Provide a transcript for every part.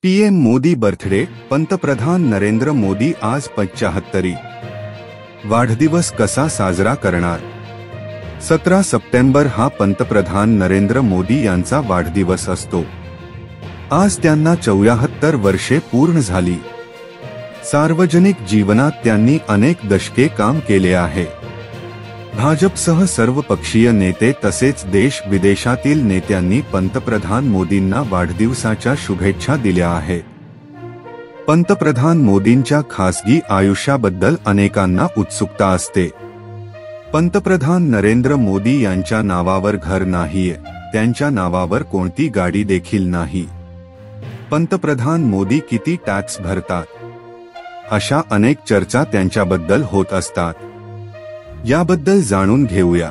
PM Modi birthday. पंतप्रधान नरेंद्र मोदी आज 75वी वाढदिवस कसा साजरा करणार? 17 सप्टेंबर हा पंतप्रधान नरेंद्र मोदी यांचा वाढदिवस असतो। आज त्यांना 74 वर्षे पूर्ण झाली। सार्वजनिक जीवनात त्यांनी अनेक दशके काम केले आहे। भाजपसह सर्वपक्षीय नेते तसेच देश विदेशातील नेत्यांनी पंतप्रधान मोदींना वाढदिवसाच्या शुभेच्छा दिल्या आहेत। पंतप्रधान मोदींच्या खासगी आयुष्याबद्दल अनेकांना उत्सुकता असते। पंतप्रधान नरेंद्र मोदी यांच्या नावावर घर नाहीये, त्यांच्या नावावर कोणती गाडी देखील नाही। पंतप्रधान मोदी किती टॅक्स भरतात, अशा अनेक चर्चा त्यांच्याबद्दल होत असतात। याबद्दल जाणून घेऊया।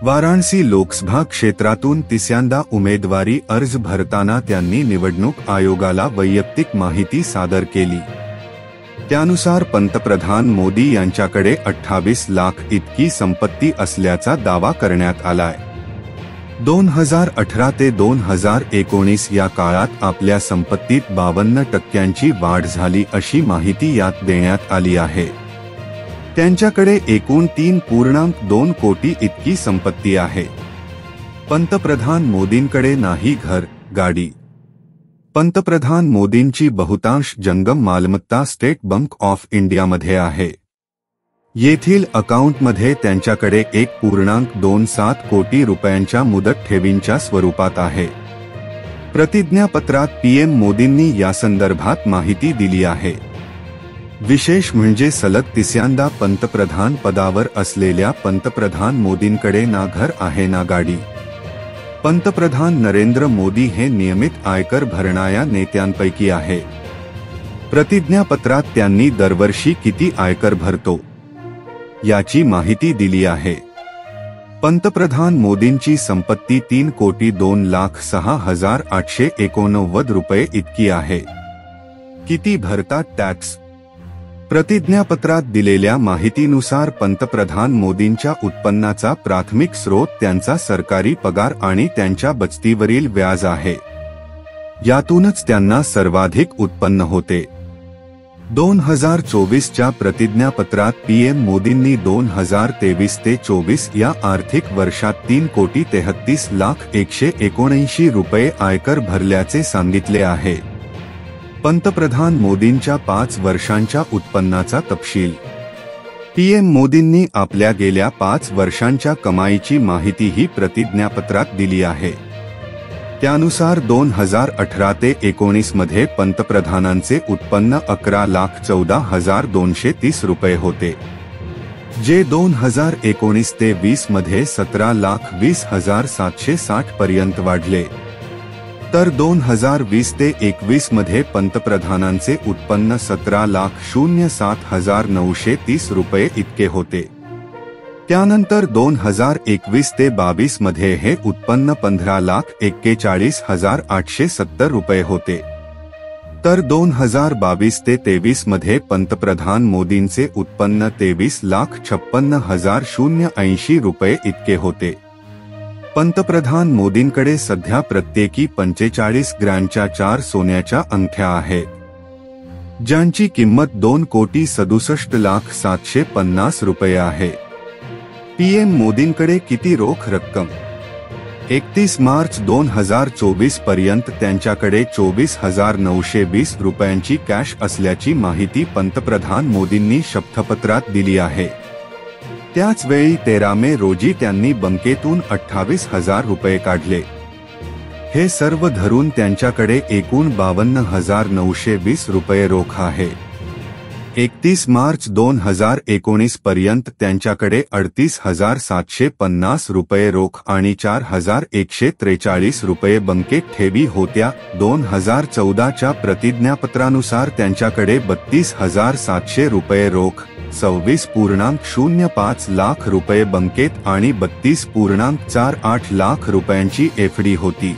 वाराणसी लोकसभा क्षेत्रातून तिसऱ्यांदा उमेदवारी अर्ज भरताना त्यांनी निवडणूक आयोगाला वैयक्तिक माहिती सादर केली। त्यानुसार पंतप्रधान मोदी यांच्याकडे 28 लाख इतकी संपत्ती असल्याचा दावा करण्यात आलाय। 2018 ते 2019 या काळात आपल्या संपत्तीत 52% वाढ झाली अशी माहिती यात देण्यात आली आहे। त्यांच्याकडे एकूण 3.2 कोटी इतकी संपत्ती आहे। पंतप्रधान मोदींकडे नाही घर, गाडी। पंतप्रधान मोदींची बहुतांश जंगम मालमत्ता स्टेट बँक ऑफ इंडियामध्ये आहे। येथील अकाउंटमध्ये त्यांच्याकडे 1.27 कोटी रुपयांच्या मुदत ठेवींच्या स्वरूपात आहे। प्रतिज्ञापत्रात पीएम मोदींनी यासंदर्भात माहिती दिली आहे। विशेष म्हणजे सलग तिसऱ्यांदा पंतप्रधान पदावर असलेल्या पंतप्रधान मोदींकडे ना घर आहे ना गाडी। पंतप्रधान नरेंद्र मोदी हे नियमित आयकर भरणाऱ्या नेत्यांपैकी आहे। प्रतिज्ञापत्रात त्यांनी दरवर्षी किती आयकर भरतो याची माहिती दिली आहे। पंतप्रधान मोदींची संपत्ती 3,02,06,889 रुपये इतकी आहे। किती भरतात टॅक्स? प्रतिज्ञापत्रात दिलेल्या माहितीनुसार पंतप्रधान मोदींच्या उत्पन्नाचा प्राथमिक स्रोत त्यांचा सरकारी पगार आणि त्यांच्या बचतीवरील व्याज आहे। यातूनच त्यांना सर्वाधिक उत्पन्न होते। 2024च्या प्रतिज्ञापत्रात पीएम मोदींनी 2023 ते 24 या आर्थिक वर्षात 3,33,179 रुपये आयकर भरल्याचे सांगितले आहे। पंतप्रधान मोदींच्या 5 वर्षांच्या उत्पन्नाचा तपशील। पीएम मोदींनी आपल्या गेल्या 5 वर्षांच्या कमाईची माहितीही प्रतिज्ञापत्रात दिली आहे। त्यानुसार 2018 ते 19 मध्ये पंतप्रधानांचे उत्पन्न 11,14,230 रुपये होते, जे 2019 ते 20 मध्ये 17,20,760 पर्यंत वाढले। तर 2020 ते 21 मध्ये पंतप्रधानांचे उत्पन्न 17,07,930 रुपये इतके होते। त्यानंतर 2021 ते 22 मध्ये हे उत्पन्न 15,41,870 रुपये होते। तर 2022 ते 23 मध्ये पंतप्रधान मोदींचे उत्पन्न 23,56,080 रुपये इतके होते। पंतप्रधान मोदींकडे सध्या प्रत्येकी 45 ग्रॅमच्या 4 सोन्याच्या अंगठ्या आहेत, ज्यांची किंमत 2,67,750 रुपये आहे। पीएम मोदींकडे किती रोख रक्कम? 31 मार्च 2024 पर्यंत त्यांच्याकडे 24,920 रुपयांची कॅश असल्याची माहिती पंतप्रधान मोदींनी शपथपत्रात दिली आहे। त्याच वेळी 13 मे रोजी त्यांनी बँकेतून 28,000 रुपये काढले। हे सर्व धरून त्यांच्याकडे एकूण 52,920 रुपये रोख आहे। 31 मार्च 2019 पर्यंत त्यांच्याकडे 38,750 रुपये रोख आणि 4,143 रुपये बँकेत ठेवी होत्या। 2014च्या प्रतिज्ञापत्रानुसार त्यांच्याकडे 32,700 रुपये रोख, 26.05 लाख रुपये बँकेत आणि 32.48 लाख रुपयांची एफडी होती।